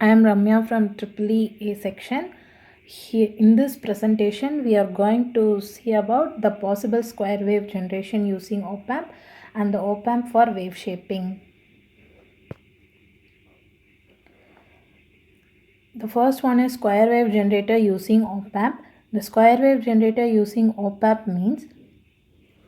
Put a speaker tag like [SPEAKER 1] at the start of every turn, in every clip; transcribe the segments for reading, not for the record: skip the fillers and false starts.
[SPEAKER 1] I am Ramya from EEE A section. Here, in this presentation, we are going to see about the possible square wave generation using op-amp and the op-amp for wave shaping. The first one is square wave generator using op-amp. The square wave generator using op-amp means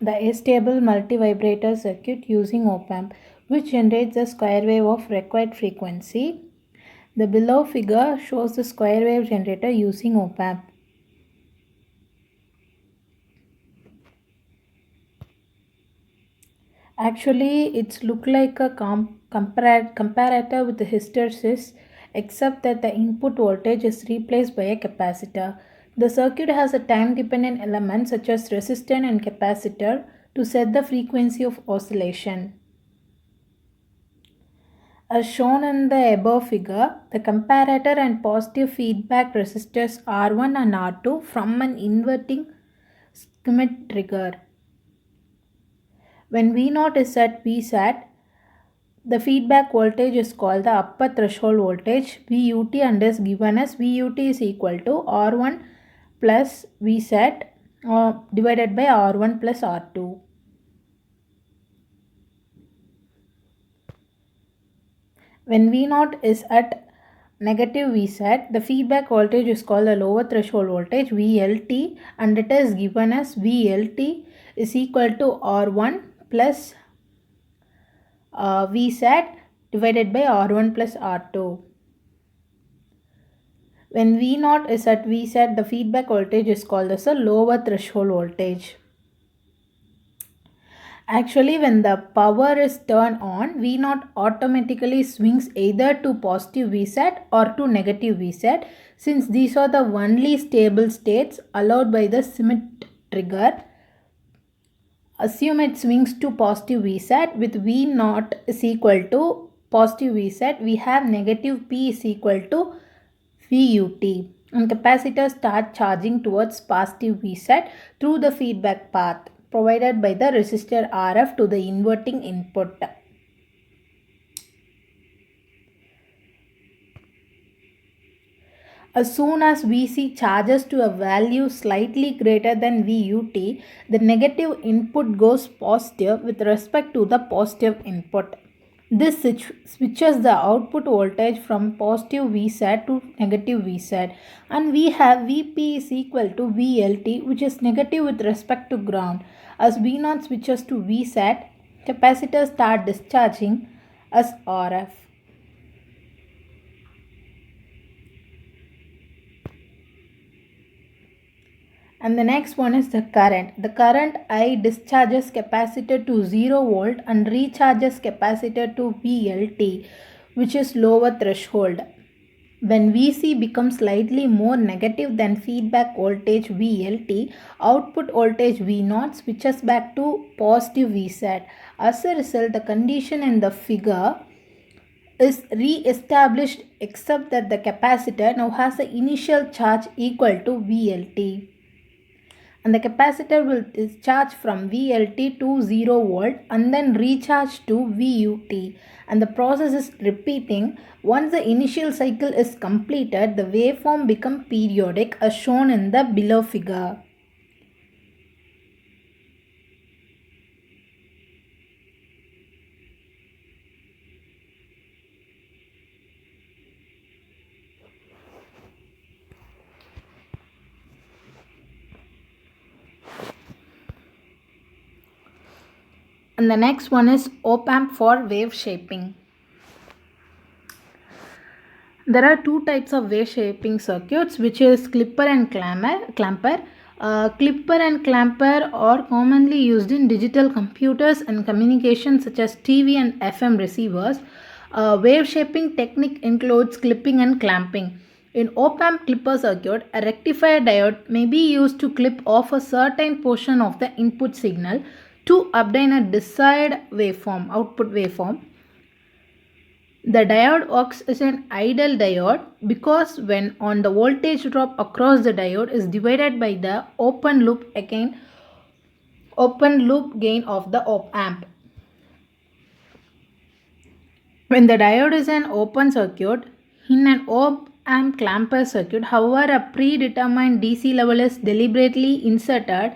[SPEAKER 1] the astable multi-vibrator circuit using op-amp, which generates a square wave of required frequency. The below figure shows the square wave generator using op-amp. Actually, it's look like a comparator with a hysteresis, except that the input voltage is replaced by a capacitor. The circuit has a time-dependent element such as resistor and capacitor to set the frequency of oscillation. As shown in the above figure, the comparator and positive feedback resistors R1 and R2 from an inverting Schmitt trigger. When V0 is at Vsat, the feedback voltage is called the upper threshold voltage VUT and is given as VUT is equal to R1 plus Vsat divided by R1 plus R2. When V0 is at negative Vsat, the feedback voltage is called the lower threshold voltage VLT and it is given as VLT is equal to R1 plus Vsat divided by R1 plus R2. When V0 is at Vsat, the feedback voltage is called as a lower threshold voltage. Actually, when the power is turned on, V0 automatically swings either to positive Vsat or to negative Vsat, since these are the only stable states allowed by the Schmitt trigger. Assume it swings to positive Vsat with V0 is equal to positive Vsat. We have negative P is equal to VUT and capacitor start charging towards positive Vsat through the feedback path provided by the resistor RF to the inverting input. As soon as Vc charges to a value slightly greater than VUT, the negative input goes positive with respect to the positive input. This switches the output voltage from positive Vsat to negative Vsat, and we have Vp is equal to VLT, which is negative with respect to ground. As V0 switches to Vsat, capacitors start discharging as RF. And the next one is the current. The current I discharges capacitor to 0 volt and recharges capacitor to VLT, which is lower threshold. When Vc becomes slightly more negative than feedback voltage VLT, output voltage V0 switches back to positive Vsat. As a result, the condition in the figure is re-established except that the capacitor now has an initial charge equal to VLT. And the capacitor will discharge from VLT to 0 volt and then recharge to VUT, and the process is repeating. Once the initial cycle is completed, the waveform becomes periodic as shown in the below figure. And the next one is op-amp for wave shaping. There are two types of wave shaping circuits, which is clipper and clamper. Clipper and clamper are commonly used in digital computers and communication such as TV and FM receivers. Wave shaping technique includes clipping and clamping. In op-amp clipper circuit, a rectifier diode may be used to clip off a certain portion of the input signal to obtain a desired waveform, output waveform. The diode works as an ideal diode because when on the voltage drop across the diode is divided by the open loop gain of the op-amp. When the diode is an open circuit, In an op-amp clamper circuit, however, a predetermined DC level is deliberately inserted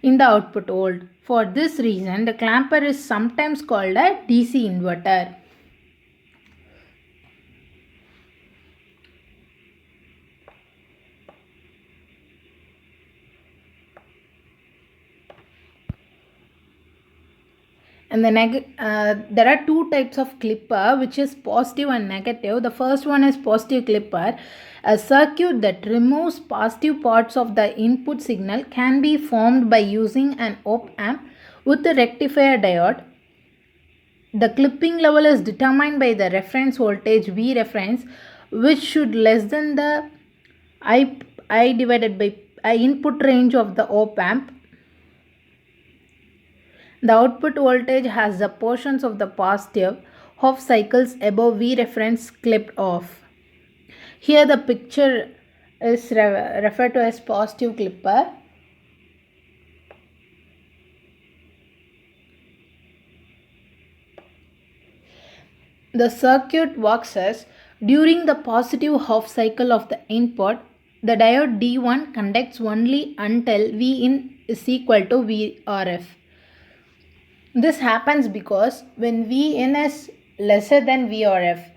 [SPEAKER 1] in the output volt. For this reason, the clamper is sometimes called a DC inverter. And there are two types of clipper, which is positive and negative. The first one is positive clipper. A circuit that removes positive parts of the input signal can be formed by using an op-amp with a rectifier diode. The clipping level is determined by the reference voltage V reference, which should less than the I divided by I input range of the op-amp. The output voltage has the portions of the positive half cycles above V reference clipped off. Here the picture is referred to as positive clipper. The circuit works as during the positive half cycle of the input, the diode D1 conducts only until Vin is equal to Vref. This happens because when Vin is lesser than Vref,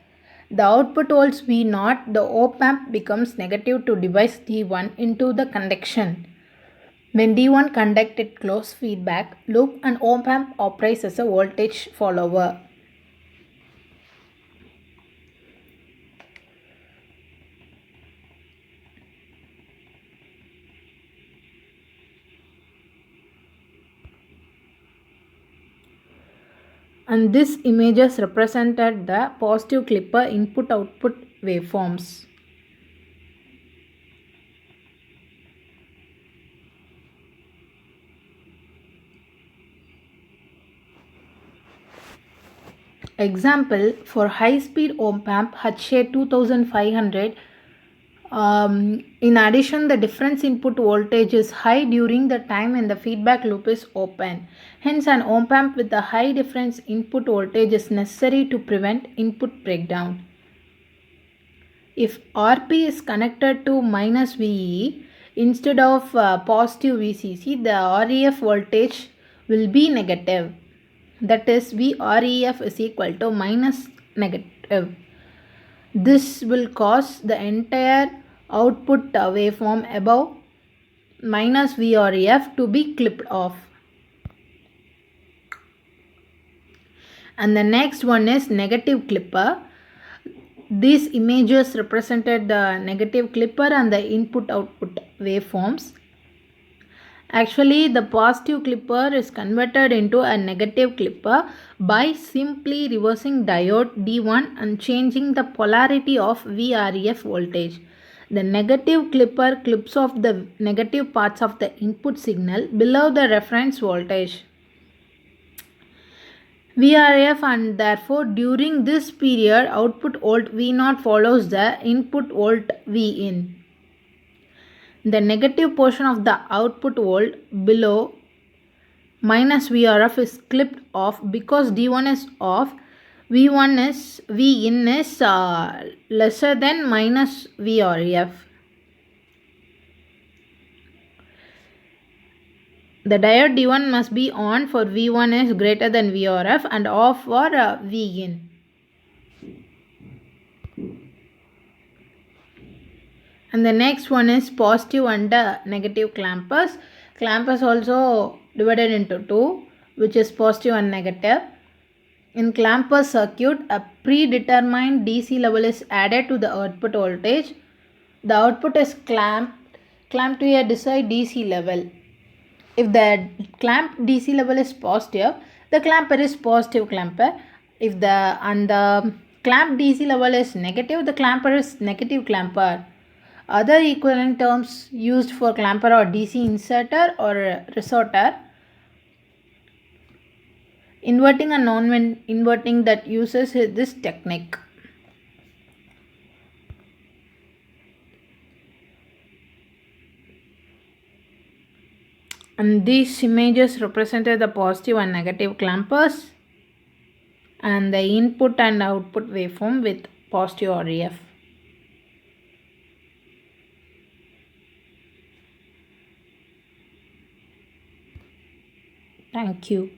[SPEAKER 1] the output volts V0, the op-amp becomes negative to device D1 into the conduction. When D1 conducted closed feedback loop, an op-amp operates as a voltage follower. And this images represented the positive clipper input-output waveforms. Example, for high-speed op-amp HA2500, in addition, the difference input voltage is high during the time when the feedback loop is open. Hence, an op-amp with a high difference input voltage is necessary to prevent input breakdown. If RP is connected to minus VE instead of positive VCC, the REF voltage will be negative. That is, Vref is equal to minus negative. This will cause the entire output waveform above minus Vref to be clipped off. And the next one is negative clipper. These images represented the negative clipper and the input-output waveforms. Actually, the positive clipper is converted into a negative clipper by simply reversing diode D1 and changing the polarity of Vref voltage. The negative clipper clips off the negative parts of the input signal below the reference voltage Vref, and therefore during this period output volt V0 follows the input volt Vin. The negative portion of the output volt below minus Vref is clipped off because D1 is off. Vin is lesser than minus Vref. The diode D1 must be on for V1 is greater than Vref and off for Vin. And the next one is positive and negative clampers. Clampers also divided into two, which is positive and negative. In clamper circuit, a predetermined DC level is added to the output voltage. The output is clamped to a desired DC level. If the clamped DC level is positive, the clamper is positive clamper. If the clamped DC level is negative, the clamper is negative clamper. Other equivalent terms used for clamper are DC inserter or resorter. Inverting and non-inverting that uses this technique. And these images represented the positive and negative clampers and the input and output waveform with positive REF. Thank you.